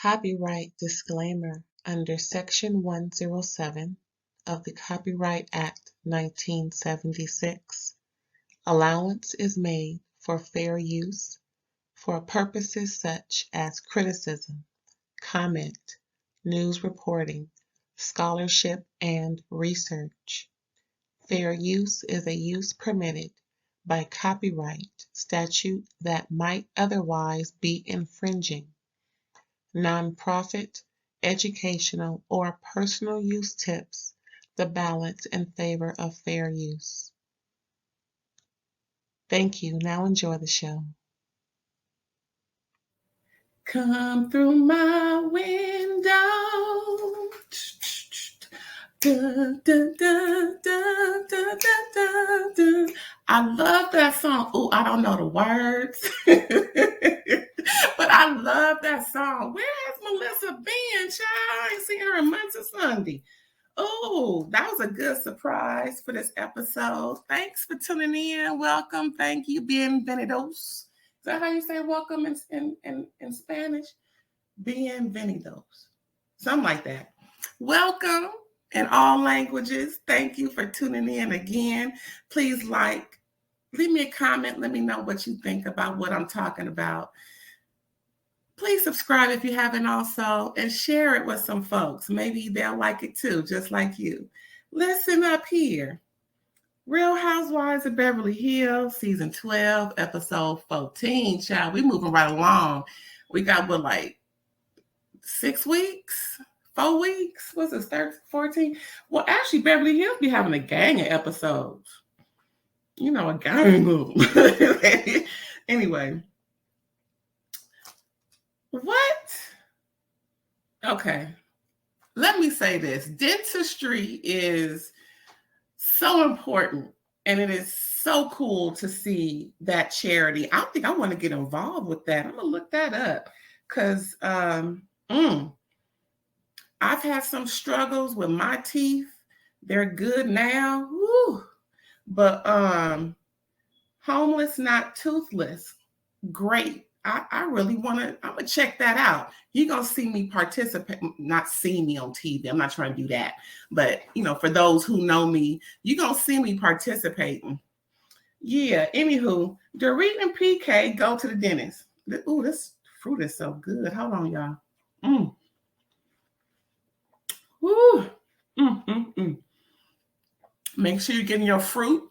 Copyright disclaimer under Section 107 of the Copyright Act 1976. Allowance is made for fair use for purposes such as criticism, comment, news reporting, scholarship, and research. Fair use is a use permitted by copyright statute that might otherwise be infringing. Nonprofit, educational, or personal use tips the balance in favor of fair use. Thank you. Now enjoy the show. Come through my window. Da, da, da, da, da, da, da. I love that song. Oh, I don't know the words. But I love that song. Where has Melissa been, child? I ain't seen her in months of Sunday. Oh, that was a good surprise for this episode. Thanks for tuning in. Welcome. Thank you. Bienvenidos. Is that how you say welcome in Spanish? Bienvenidos. Something like that. Welcome in all languages. Thank you for tuning in again. Please leave me a comment. Let me know what you think about what I'm talking about. Please subscribe if you haven't also, and share it with some folks. Maybe they'll like it too, just like you. Listen up here. Real Housewives of Beverly Hills, season 12, episode 14. Child, we moving right along. We got 6 weeks? 4 weeks? What's this, 14? Well, actually, Beverly Hills be having a gang of episodes. You know, a gang of them. Anyway. What? Okay. Let me say this. Dentistry is so important, and it is so cool to see that charity. I think I want to get involved with that. I'm going to look that up because I've had some struggles with my teeth. They're good now. Woo. But homeless, not toothless. Great. I really want to, I'm going to check that out. You're going to see me participate, not see me on TV. I'm not trying to do that. But, for those who know me, you're going to see me participating. Yeah. Anywho, Dorit and PK go to the dentist. Ooh, this fruit is so good. Hold on, y'all. Woo. Make sure you're getting your fruit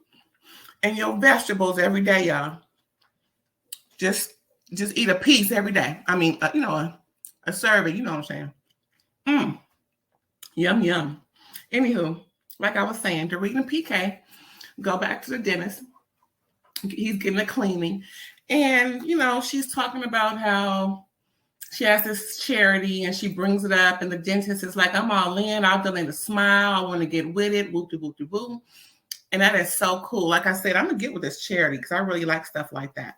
and your vegetables every day, y'all. Just eat a piece every day. I mean, a serving, you know what I'm saying? Yum, yum. Anywho, like I was saying, Dorit and PK go back to the dentist. He's getting a cleaning. And, she's talking about how she has this charity and she brings it up. And the dentist is like, I'm all in. I'll donate a smile. I want to get with it. Whoop-de-whoop-de-whoop. And that is so cool. Like I said, I'm going to get with this charity because I really like stuff like that.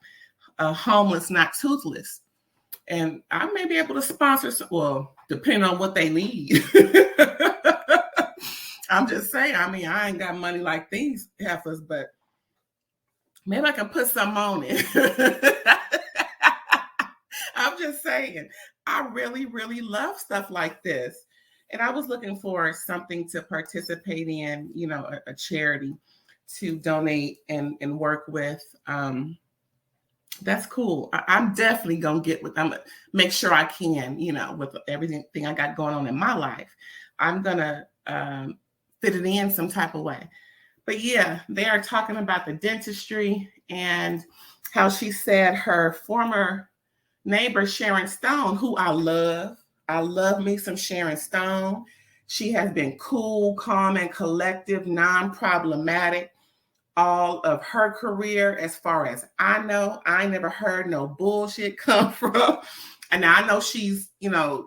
Homeless, not toothless. And I may be able to sponsor depending on what they need. I'm just saying, I ain't got money like these heifers, but maybe I can put some on it. I'm just saying, I really, really love stuff like this. And I was looking for something to participate in, a charity to donate and work with. That's cool. I'm definitely going to get with them, make sure I can, with everything I got going on in my life. I'm going to fit it in some type of way. But yeah, they are talking about the dentistry and how she said her former neighbor, Sharon Stone, who I love me some Sharon Stone. She has been cool, calm, and collective, non-problematic all of her career. As far as I know, I never heard no bullshit come from. And I know she's,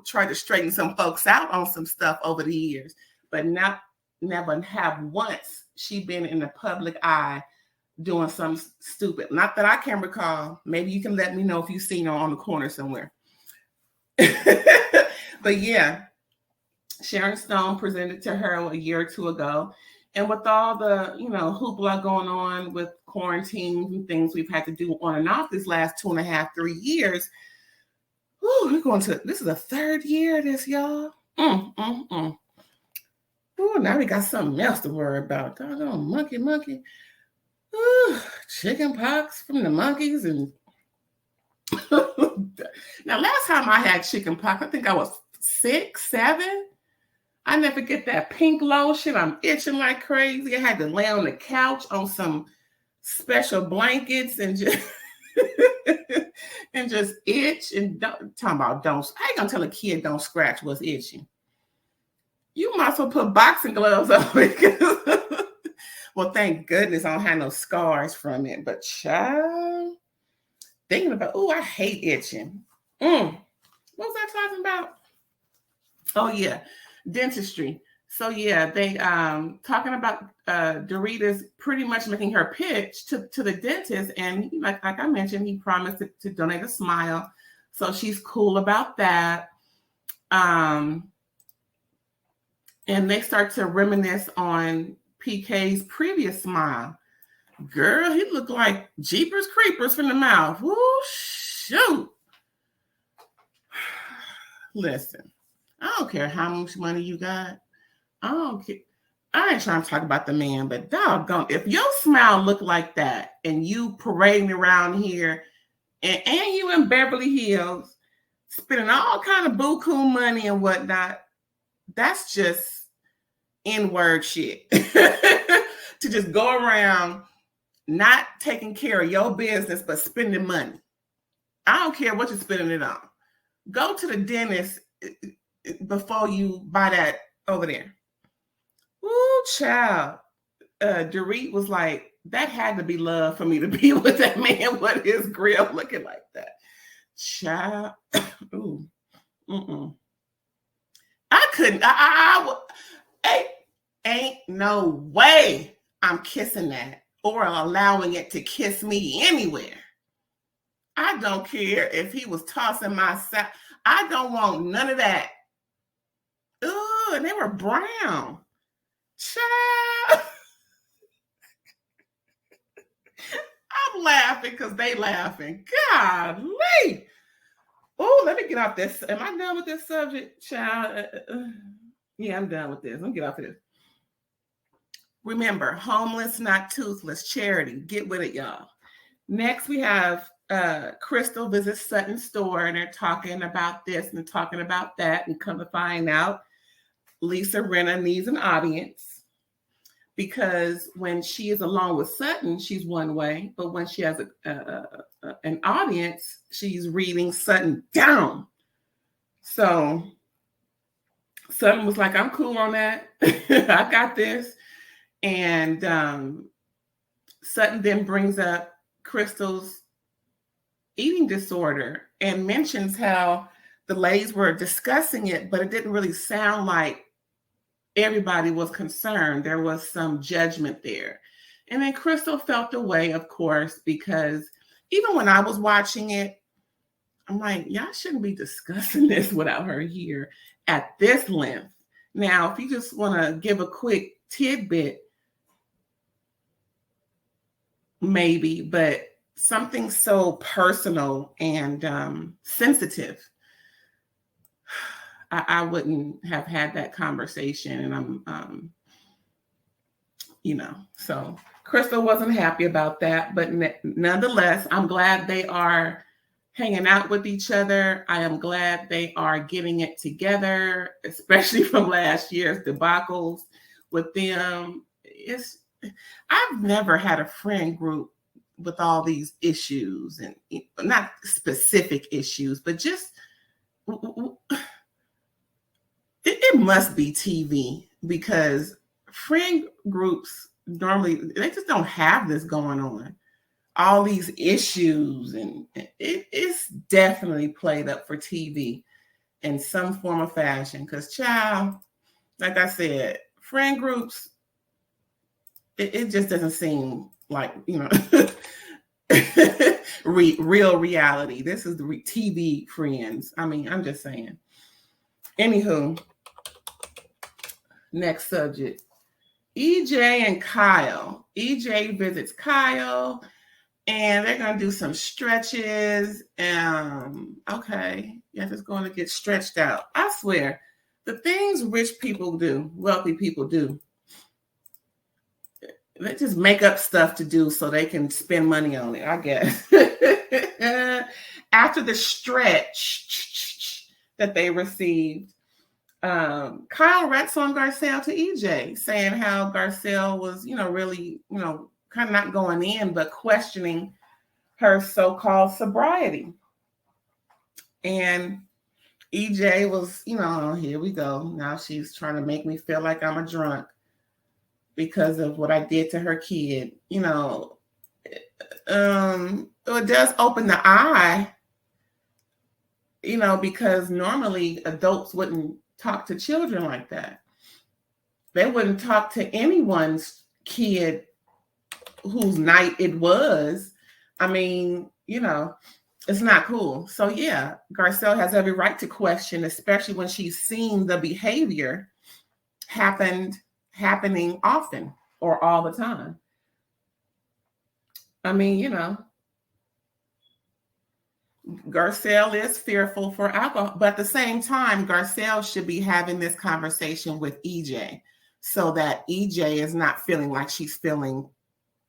tried to straighten some folks out on some stuff over the years, but never have once she been in the public eye doing some stupid. Not that I can recall. Maybe you can let me know if you've seen her on the corner somewhere. But yeah, Sharon Stone presented to her a year or two ago. And with all the, hoopla going on with quarantines and things we've had to do on and off this last 2.5, 3 years, Ooh, we're going to, this is the third year of this, y'all. Ooh, now we got something else to worry about. Doggone monkey. Ooh, chicken pox from the monkeys. And now, last time I had chicken pox, I think I was 6, 7. I never get that pink lotion. I'm itching like crazy. I had to lay on the couch on some special blankets and just and just itch and talking about don't. I ain't gonna tell a kid don't scratch what's itching. You might as well put boxing gloves on because well, thank goodness I don't have no scars from it. But child, thinking about, oh, I hate itching. What was I talking about? Oh yeah, dentistry. So yeah, they talking about Dorita's pretty much making her pitch to the dentist, and like I mentioned, he promised to donate a smile, so she's cool about that. And they start to reminisce on PK's previous smile. Girl, he looked like Jeepers Creepers from the mouth. Woo, shoot. Listen, I don't care how much money you got. I don't care. I ain't trying to talk about the man, but doggone, if your smile look like that and you parading around here and you in Beverly Hills spending all kind of buku money and whatnot, that's just N-word shit. To just go around not taking care of your business, but spending money. I don't care what you're spending it on. Go to the dentist before you buy that over there. Ooh, child. Dorit was like, that had to be love for me to be with that man with his grill looking like that. Child. Ooh. I couldn't. Ain't no way I'm kissing that or allowing it to kiss me anywhere. I don't care if he was tossing my side. I don't want none of that. Ooh, and they were brown. Child. I'm laughing because they laughing. Golly. Oh, let me get off this. Am I done with this subject, child? Yeah, I'm done with this. Let me get off of this. Remember, homeless, not toothless, charity. Get with it, y'all. Next, we have Crystal visits Sutton's store, and they're talking about this and talking about that, and come to find out, Lisa Rinna needs an audience because when she is alone with Sutton, she's one way, but when she has an audience, she's reading Sutton down. So Sutton was like, I'm cool on that. I got this. And Sutton then brings up Crystal's eating disorder and mentions how the ladies were discussing it, but it didn't really sound like everybody was concerned. There was some judgment there. And then Crystal felt the way, of course, because even when I was watching it, I'm like, y'all shouldn't be discussing this without her here at this length. Now, if you just want to give a quick tidbit, maybe, but something so personal and sensitive, I wouldn't have had that conversation. And I'm, so Crystal wasn't happy about that, but nonetheless, I'm glad they are hanging out with each other. I am glad they are getting it together, especially from last year's debacles with them. I've never had a friend group with all these issues, and not specific issues, but just it must be TV, because friend groups normally, they just don't have this going on. All these issues, and it's definitely played up for TV in some form or fashion. Because, child, like I said, friend groups, it just doesn't seem like, real reality. This is the TV friends. I mean, I'm just saying. Anywho, next subject. EJ and Kyle. EJ visits Kyle, And they're going to do some stretches. Okay, yeah, just going to get stretched out. I swear, the things rich people do, wealthy people do, they just make up stuff to do so they can spend money on it, I guess. After the stretch that they received, Kyle Rex on Garcelle to EJ, saying how Garcelle was, really, kind of not going in, but questioning her so-called sobriety. And EJ was, here we go. Now she's trying to make me feel like I'm a drunk because of what I did to her kid. It does open the eye, because normally adults wouldn't talk to children like that. They wouldn't talk to anyone's kid whose night it was. I mean, it's not cool. So yeah, Garcelle has every right to question, especially when she's seen the behavior happening often or all the time. I mean, Garcelle is fearful for alcohol, but at the same time, Garcelle should be having this conversation with EJ so that EJ is not feeling like she's feeling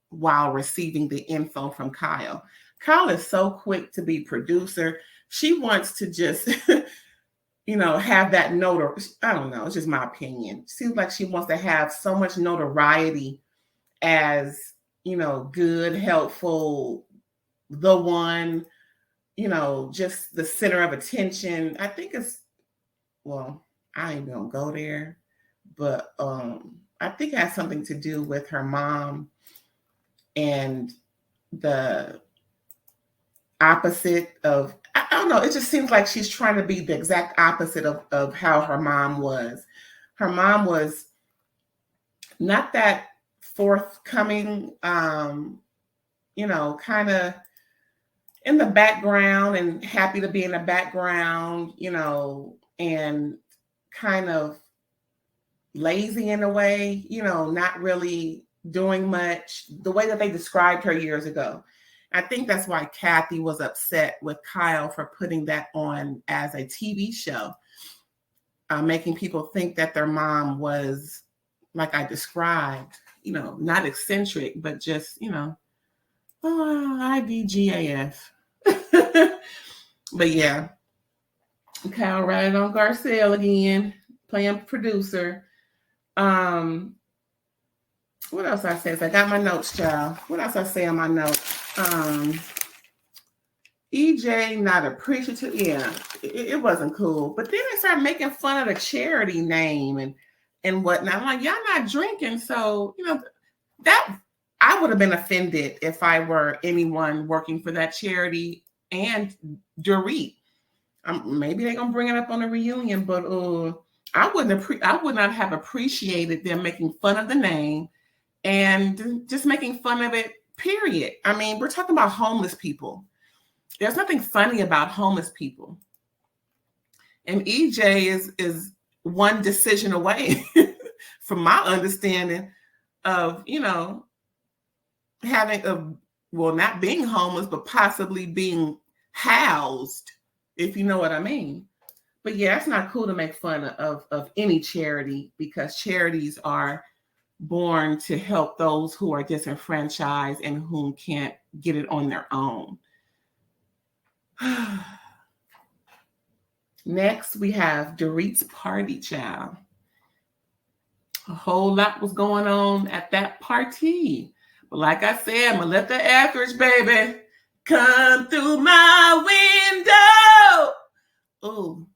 while receiving the info from Kyle. Kyle is so quick to be producer. She wants to just, have that I don't know. It's just my opinion. It seems like she wants to have so much notoriety as, good, helpful, the one, just the center of attention. I think I ain't gonna go there, but I think it has something to do with her mom and the opposite of, I don't know, it just seems like she's trying to be the exact opposite of how her mom was. Her mom was not that forthcoming, kind of in the background and happy to be in the background, and kind of lazy in a way, not really doing much, the way that they described her years ago. I think that's why Kathy was upset with Kyle for putting that on as a TV show, making people think that their mom was, like I described, not eccentric, but just, IDGAF. But yeah, Kyle riding on Garcelle again, playing producer. What else I said? I got my notes, child. What else I say on my notes? EJ not appreciative. Yeah, it wasn't cool. But then they started making fun of the charity name and whatnot. I'm like, y'all not drinking, so that I would have been offended if I were anyone working for that charity and Dorit. Maybe they're gonna bring it up on a reunion, but I would not have appreciated them making fun of the name and just making fun of it, period. I mean, we're talking about homeless people. There's nothing funny about homeless people. And EJ is one decision away from my understanding of, not being homeless, but possibly being housed, if you know what I mean. But yeah, it's not cool to make fun of any charity, because charities are born to help those who are disenfranchised and whom can't get it on their own. Next, we have Dorit's party, child. A whole lot was going on at that party. But like I said, I'm going to let the average baby come through my window. Ooh.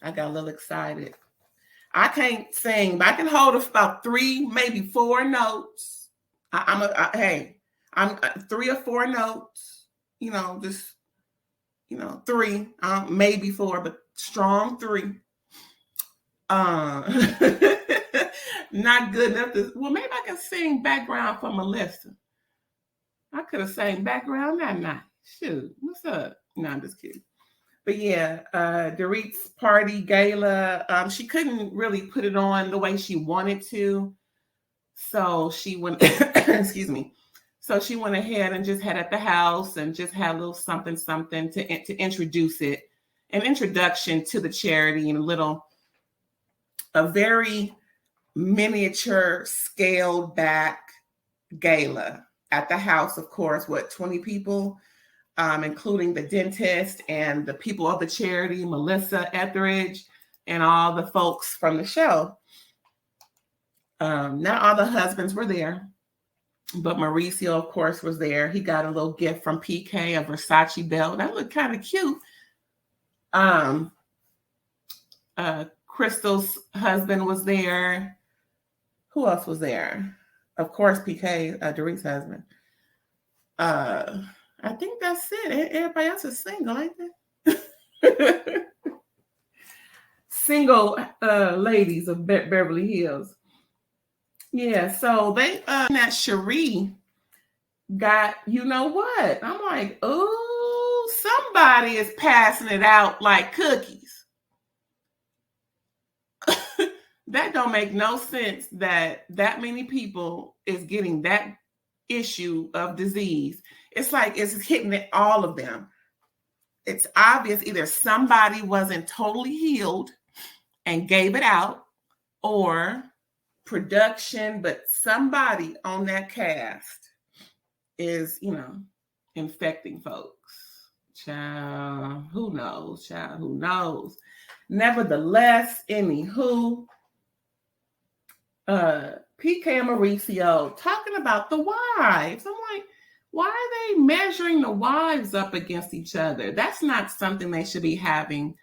I got a little excited. I can't sing, but I can hold about 3, maybe 4 notes. I'm 3 or 4 notes, just, 3, maybe 4, but strong 3. Not good enough to, maybe I can sing background for Melissa. I could have sang background that night. Shoot, what's up? No, I'm just kidding. But yeah, Dorit's party gala, she couldn't really put it on the way she wanted to. So she went, excuse me. So she went ahead and just had at the house and just had a little something, something to introduce it, an introduction to the charity and a very miniature scaled back gala at the house. Of course, 20 people, including the dentist and the people of the charity, Melissa Etheridge, and all the folks from the show. Not all the husbands were there, but Mauricio, of course, was there. He got a little gift from PK, a Versace belt. That looked kind of cute. Crystal's husband was there. Who else was there? Of course, PK, Dorit's husband. I think that's it. Everybody else is single, ain't they? Single ladies of Beverly Hills. Yeah, so they that Cherie got, you know what? I'm like, oh, somebody is passing it out like cookies. That don't make no sense that many people is getting that issue of disease. It's like it's hitting all of them. It's obvious either somebody wasn't totally healed and gave it out, or production, but somebody on that cast is, infecting folks. Child, who knows? Child, who knows? Nevertheless, anywho, PK and Mauricio talking about the wives. I'm like, why are they measuring the wives up against each other? That's not something they should be having.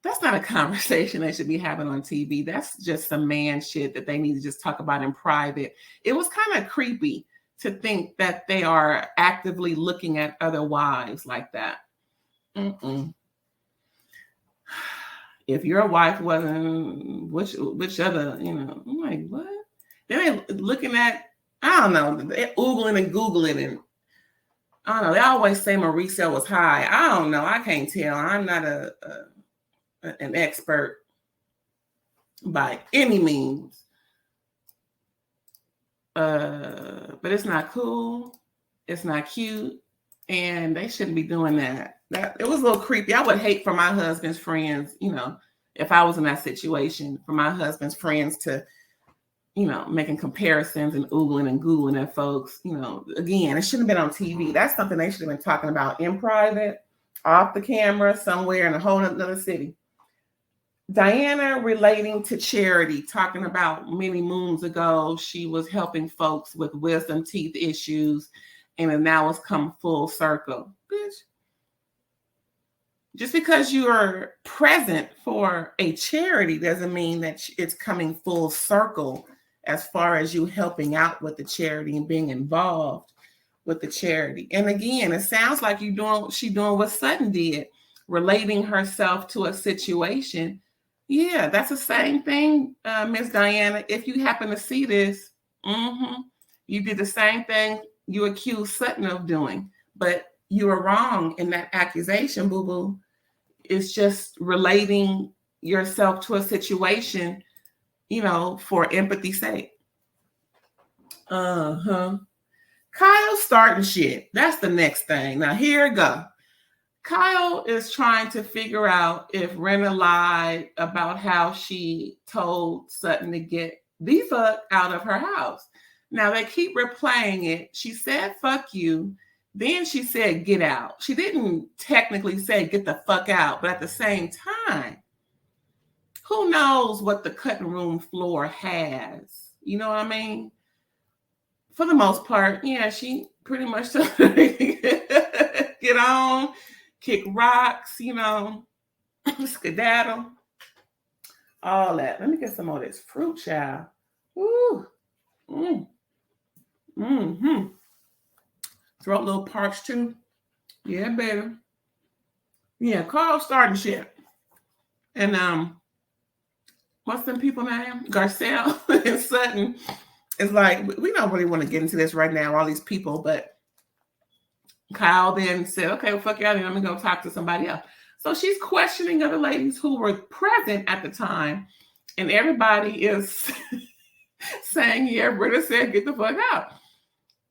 That's not a conversation they should be having on TV. That's just some man shit that they need to just talk about in private. It was kind of creepy to think that they are actively looking at other wives like that. If your wife wasn't, which other, I'm like, what? Then they looking at, I don't know, they're oogling and googling, and I don't know. They always say Mauricio was high. I don't know. I can't tell. I'm not an expert by any means. But it's not cool. It's not cute. And they shouldn't be doing that. It was a little creepy. I would hate for my husband's friends, if I was in that situation, for my husband's friends to, making comparisons and oogling and googling at folks. Again, it shouldn't have been on TV. That's something they should have been talking about in private, off the camera, somewhere in a whole other city. Diana relating to charity, talking about many moons ago, she was helping folks with wisdom teeth issues, and now it's come full circle. Bitch, just because you are present for a charity doesn't mean that it's coming full circle as far as you helping out with the charity and being involved with the charity. And again, it sounds like she doing what Sutton did, relating herself to a situation. Yeah, that's the same thing, Miss Diana. If you happen to see this, you did the same thing you accused Sutton of doing, but you were wrong in that accusation, boo-boo. It's just relating yourself to a situation, for empathy's sake. Kyle starting shit. That's the next thing. Now, here it go. Kyle is trying to figure out if Renna lied about how she told Sutton to get the fuck out of her house. Now, they keep replaying it. She said, fuck you. Then she said, get out. She didn't technically say, get the fuck out. But at the same time, who knows what the cutting room floor has? You know what I mean? For the most part, yeah, she pretty much get on, kick rocks, skedaddle, all that. Let me get some of this fruit, child. Woo. Throat a little parched too. Yeah, baby. Yeah, Carl starting shit. And what's them people name? Garcelle and Sutton. It's like, we don't really want to get into this right now, all these people, but Kyle then said, okay, well, fuck y'all, then I'm going to go talk to somebody else. So she's questioning other ladies who were present at the time, and everybody is saying, yeah, Britta said, get the fuck out.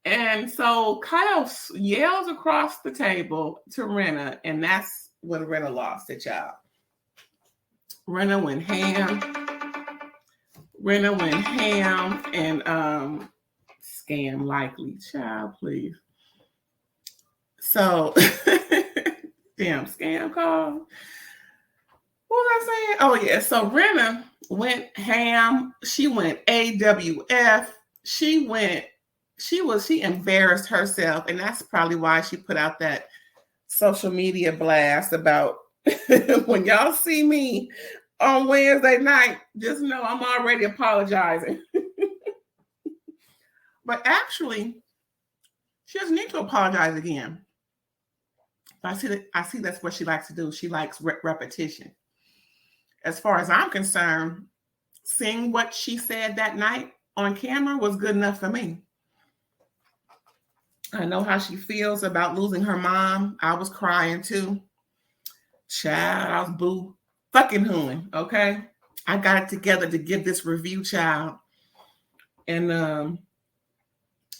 And so Kyle yells across the table to Rena, and that's when Rena lost it, y'all. Rena went ham. And scam likely. Child, please. So, damn scam call. What was I saying? Oh, yeah. So Rena went ham. She went AWF. She embarrassed herself. And that's probably why she put out that social media blast about when y'all see me on Wednesday night, just know I'm already apologizing. But actually, she doesn't need to apologize again. I see that's what she likes to do. She likes repetition. As far as I'm concerned, seeing what she said that night on camera was good enough for me. I know how she feels about losing her mom. I was crying too. Child, I was boo fucking hooing, okay? I got it together to give this review, child. And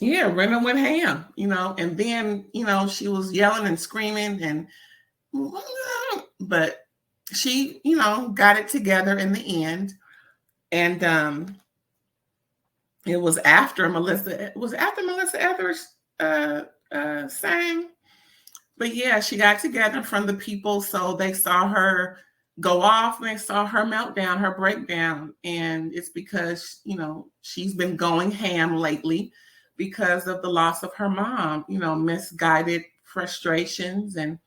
yeah, Rena went ham, and then, she was yelling and screaming but she, got it together in the end. And it was after Melissa Etheridge sang. But yeah, she got together from the people, so they saw her go off and they saw her meltdown, her breakdown. And it's because, she's been going ham lately because of the loss of her mom, misguided frustrations. And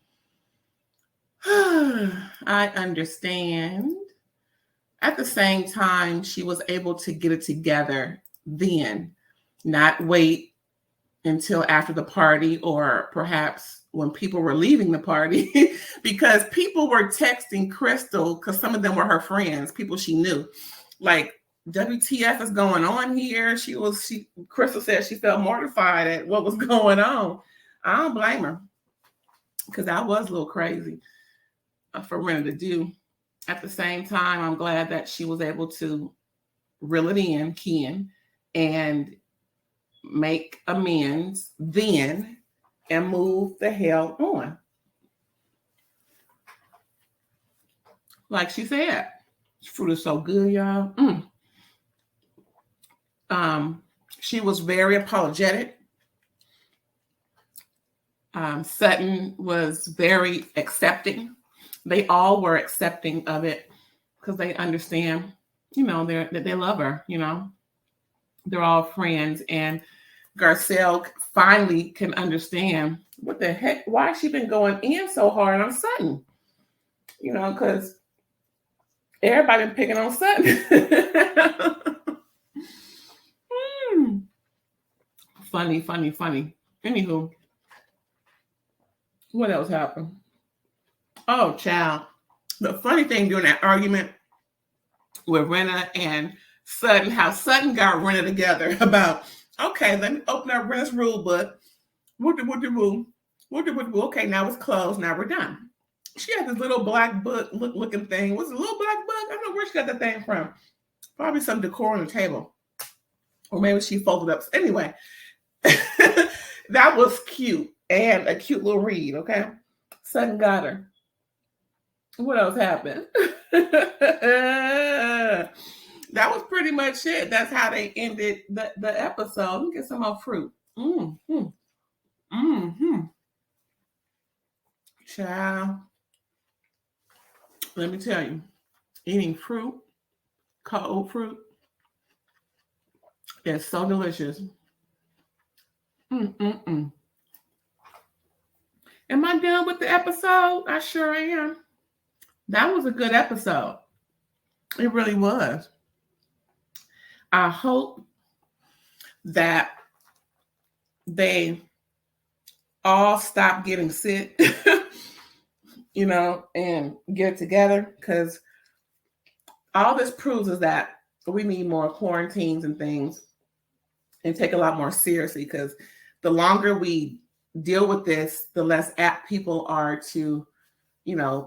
I understand. At the same time, she was able to get it together then, not wait until after the party or perhaps when people were leaving the party because people were texting Crystal because some of them were her friends, people she knew. Like, WTF is going on here? Crystal said she felt mortified at what was going on. I don't blame her because that was a little crazy for Rena to do. At the same time, I'm glad that she was able to reel it in, Ken, and make amends then and move the hell on. Like she said, this fruit is so good, y'all. She was very apologetic. Sutton was very accepting. They all were accepting of it because they understand, that they love her, They're all friends. And Garcelle finally can understand what the heck, why she been going in so hard on Sutton. Because everybody been picking on Sutton. Funny. Anywho, what else happened? Oh, child. The funny thing during that argument with Rena and Sutton, how Sutton got Rena together about, okay, let me open up Rena's rule book. What the rule? Okay, now it's closed. Now we're done. She had this little black book looking thing. What's a little black book? I don't know where she got that thing from. Probably some decor on the table. Or maybe she folded up. Anyway, that was cute and a cute little read, okay? Sutton got her. What else happened? That was pretty much it. That's how they ended the episode. Let me get some more fruit. Child, let me tell you, eating fruit, cold fruit, is so delicious. Am I done with the episode? I sure am. That was a good episode. It really was. I hope that they all stop getting sick, and get it together, because all this proves is that we need more quarantines and things and take a lot more seriously, because the longer we deal with this, the less apt people are to,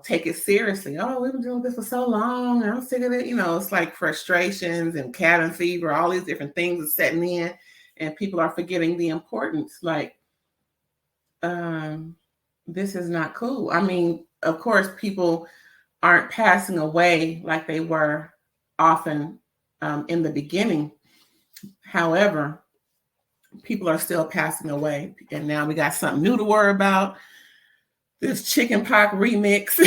take it seriously. Oh, we've been doing this for so long. I'm sick of it. It's like frustrations and cabin fever, all these different things are setting in, and people are forgetting the importance. Like, this is not cool. I mean, of course, people aren't passing away like they were often in the beginning. However, people are still passing away. And now we got something new to worry about. This chicken pox remix,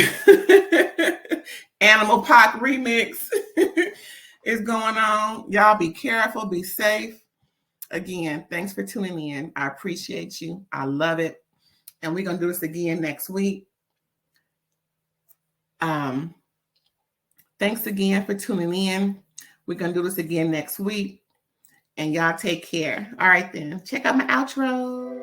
animal pox remix is going on. Y'all be careful, be safe. Again, thanks for tuning in. I appreciate you. I love it. And we're going to do this again next week. Thanks again for tuning in. We're going to do this again next week. And y'all take care. All right, then. Check out my outro.